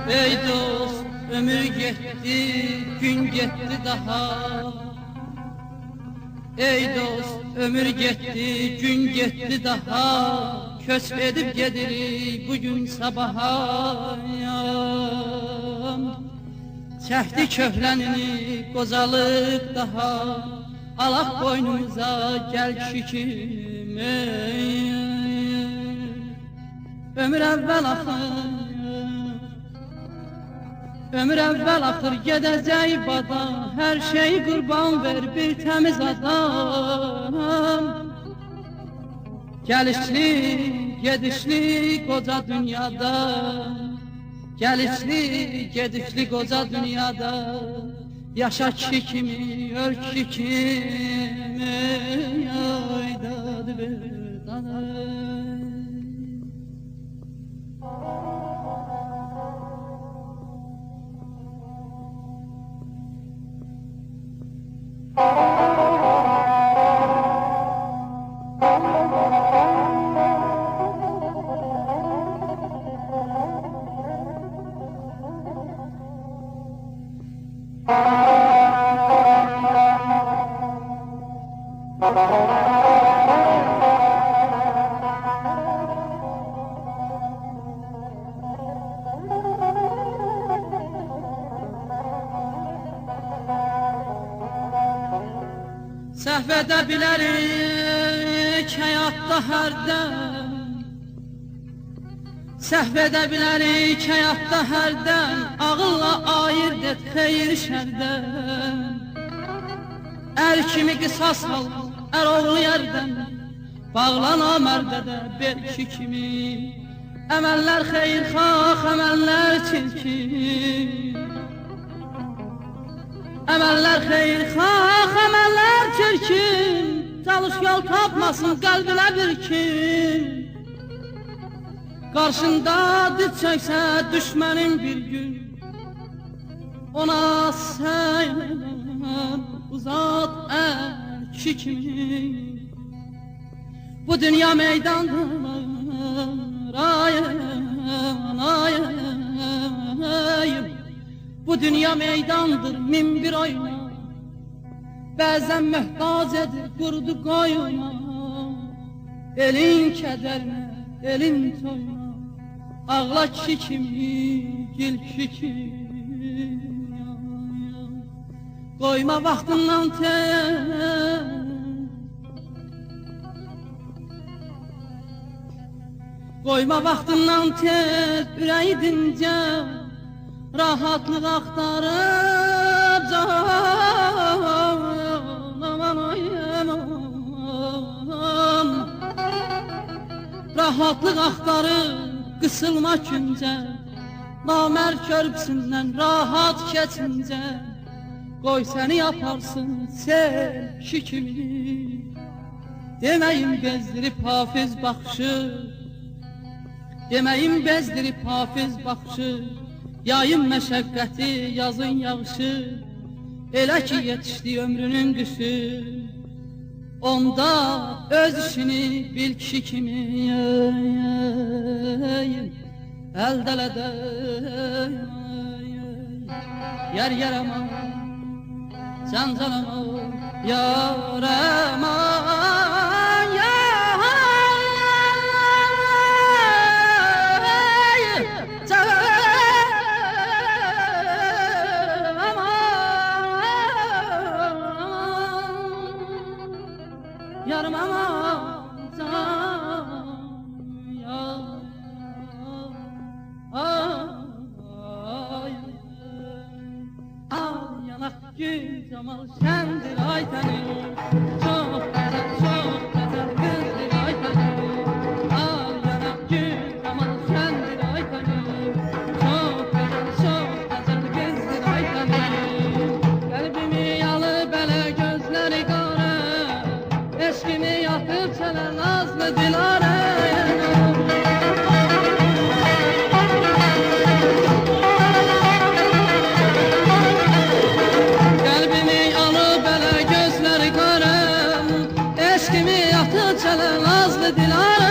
Ey dost, ömür gitti, gün gitti daha. Ey dost, ömür gitti, gün gitti daha. Köçb edip gedirik bugün sabaha. Çəkdi köhlənini qocalıq daha. Alaq boynumuza gəl kişikim. Ömür əvvəl axır, ömür əvvəl axır, gedəcək bada. Hər şeyi qurban ver bir təmiz adam. Gəlişli, gedişli qoca dünyada. Gəlişli, gedişli qoca dünyada. Yaşa kişi kimi, öl kişi kimi. Aydadı bir dadı. Səhv edə bilərik həyatda hərdən. Səhv edə bilərik həyatda hərdən. Ağılla ayırt et xeyir şərdən. Ər kimi qisas al, ər oğlu yerdən. Bağlana mərdə belki kimi. Əməllər xeyirxah, əməllər çirkin. Əməllər xeyirxah, əməllər çirkin. Çalış yol tapmasın qəlbinə bir kim. Qarşında diz çəksə düşmənin bir gün. Ona sən uzat ərki kimi. Bu dünya meydandır, ayım. Bu dünya meydandır, min bir oyna. Bəzən möhtac edir, qurdu qoyuna. Elin kədərinə, elin toyuna. Ağla kişi kimi, gül kişi kimi. Qoyma vaxtından tez. Qoyma vaxtından tez, ürəyi dincə. Rahatlıq axtarıb can. Aman aman. Rahatlıq axtarıb qısılma küncə. Namər körpüsündən rahat keçincə. Qoy səni yaparsın sel kişi kimi. Deməyim bezdirib hafiz baxışı. Deməyim bezdirib hafiz baxışı. Yayın məşəqqəti, yazın yağışı. Elə ki yetişdi ömrünün qışı. Onda öz işini bil kişi kimi. Əldələdə yer yerəmə, cancaləmə, yarəmə. yarım aman can yar. Ay, al yanak gül Cemal şendir ay tanır. Çok güzel kızdır ay tanır. Al yanak gül Cemal şendir ay tanır. Çok güzel kızdır ay tanır. Kalbimi yalı bele gözleri kara, eşkimi yatıp çelen nazlı Dilara. Eşkimi yatıp çelen nazlı Dilara.